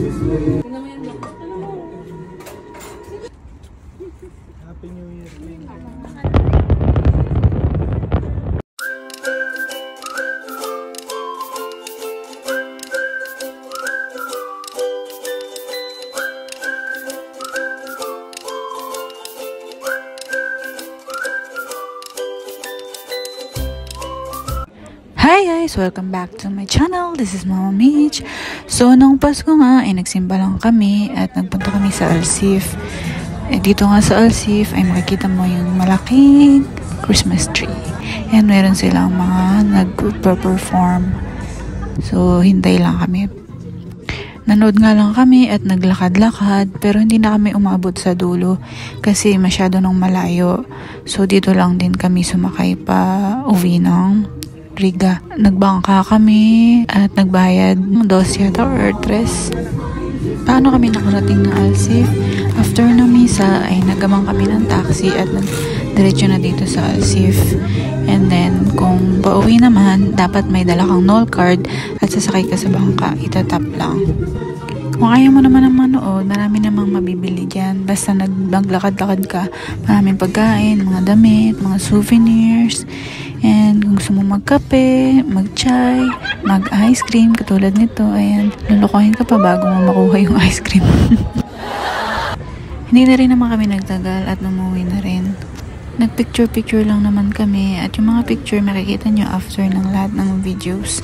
Happy New Year. Hi guys! Welcome back to my channel. This is Mama Mitch. So, nung Pasko nga, ay nagsimba lang kami at nagpunta kami sa Alsif. Dito nga sa Alsif ay makikita mo yung malaking Christmas tree. And meron silang mga nag-perform. So, hintay lang kami. Nanood nga lang kami at naglakad-lakad pero hindi na kami umabot sa dulo kasi masyado nang malayo. So, dito lang din kami sumakay pa uwi ng Riga. Nagbangka kami at nagbayad ng 2 yata or 3. Paano kami nakarating ng Alsif? After ng misa ay nagamang kami ng taxi at diretso na dito sa Alsif. And then kung pauwi naman, dapat may dala kang NOL card at sasakay ka sa bangka. Itatap lang. Kung ayaw mo naman ang manood, marami namang mabibili dyan. Basta naglakad-lakad ka, maraming pagkain, mga damit, mga souvenirs. And kung gusto mo magkape, mag-chai, mag-ice cream, katulad nito, ayan, lulukohin ka pa bago mo makuha yung ice cream. Hindi na rin naman kami nagtagal at umuwi na rin. Nagpicture-picture lang naman kami at yung mga picture makikita nyo after ng lahat ng videos.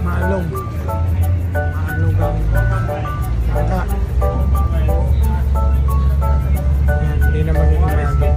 Maalong. Maalong kami. Kaka. Yan, hindi naman yung marami.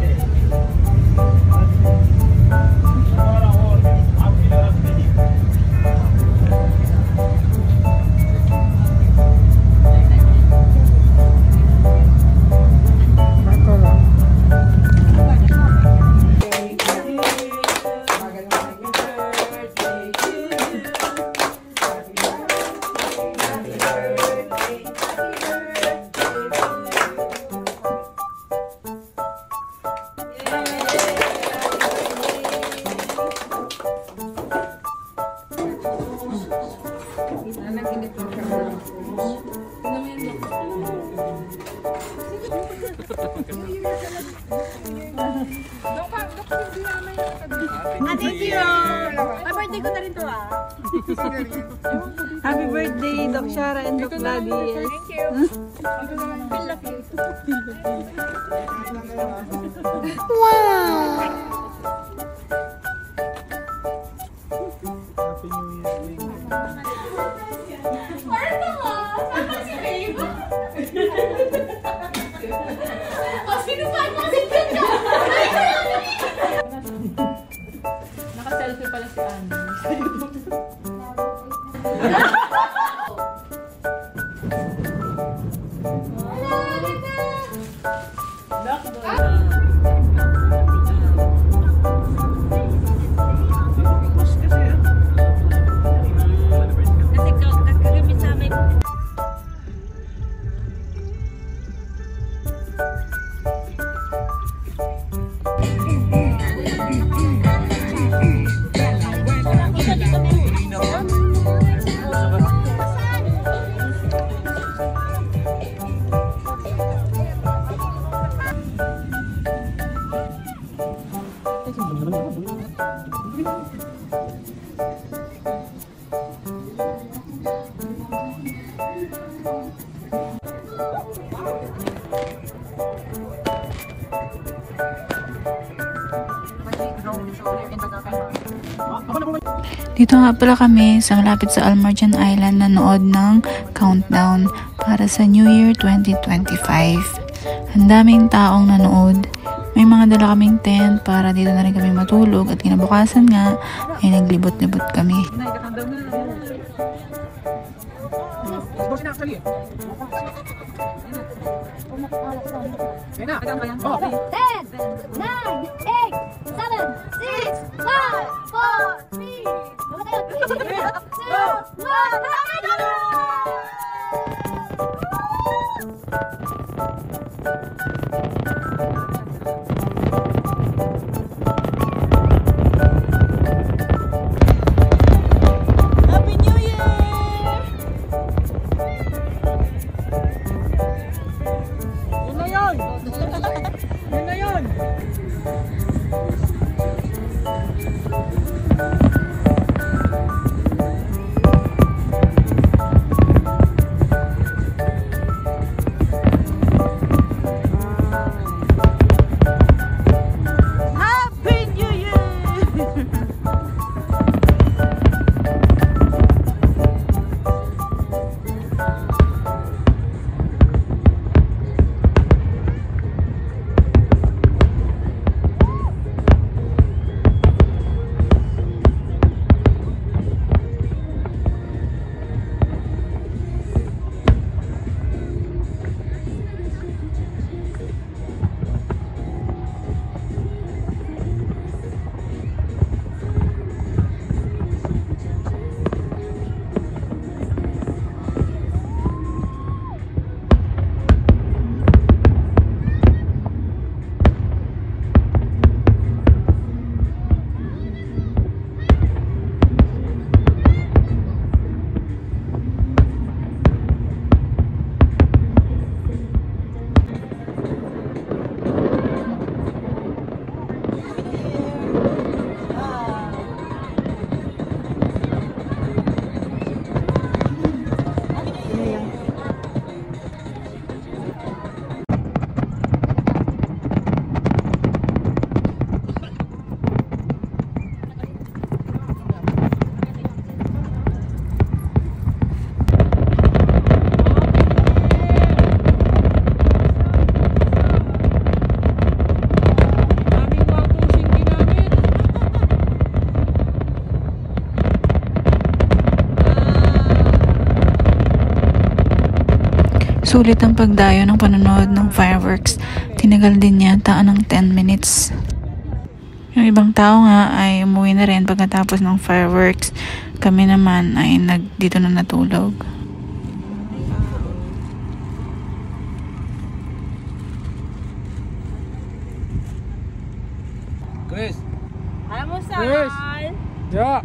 Thank you! Ay, birthday ko na rin to ah. Happy birthday, Doc Shara and Doc Daddy. Yes. Thank you. Wow! Happy New Year. Parang mo! Saan si Babe? O, sino saan mo si Babe? Naka-selfie pala si Annie. Dito nga pala kami sa malapit sa Almarjan Island nanood ng countdown para sa New Year 2025. Ang daming taong nanood. May mga dala kaming tent para dito na rin kami matulog at kinabukasan nga ay naglibot-libot kami. Ten, 9, 8, 7, 6, 5, 4, 3, 2, 1, Yun na yun. Happy New Year! Sulit ang pagdayo ng panonood ng fireworks. Tinagal din yata ng 10 minutes. Yung ibang tao nga ay umuwi na rin pagkatapos ng fireworks. Kami naman ay dito na natulog. Chris! Alam mo, Sal. Chris! Ja!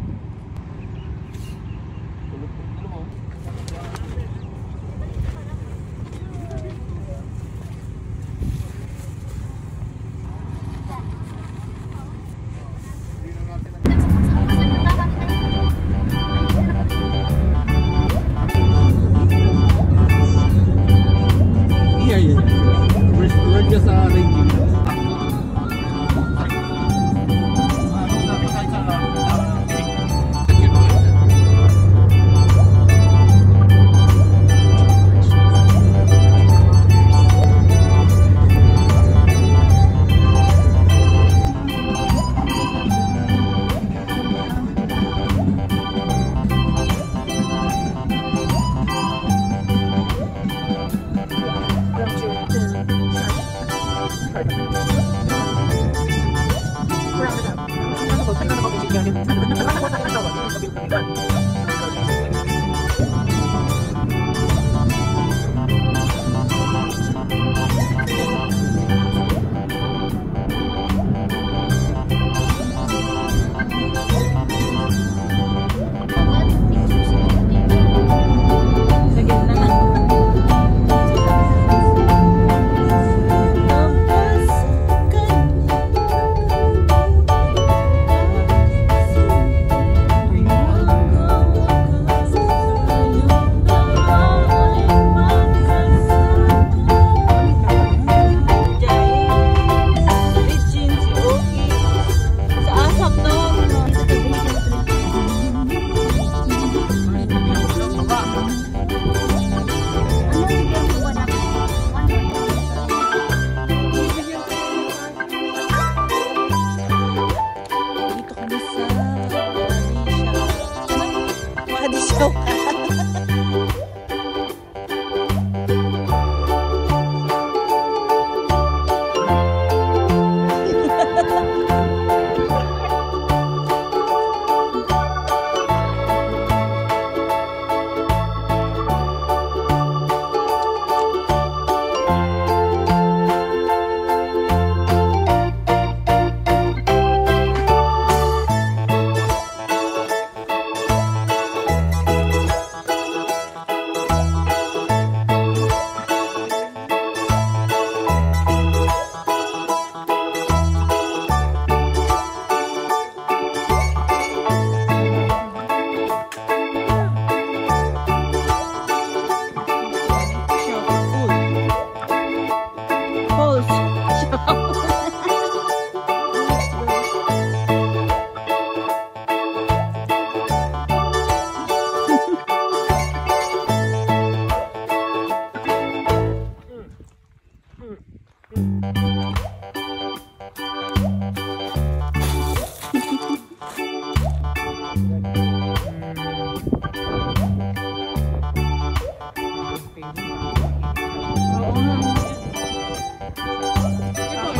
Iya, iya. We're just arranging.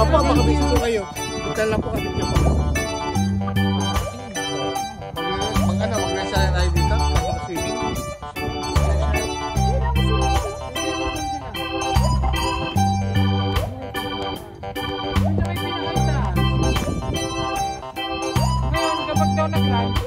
Papa, makabisi po kayo. Punta lang po kami dyan. Mag-resa na tayo dito. Mag-swimming. Ngayon, kapag daw nag-lunch,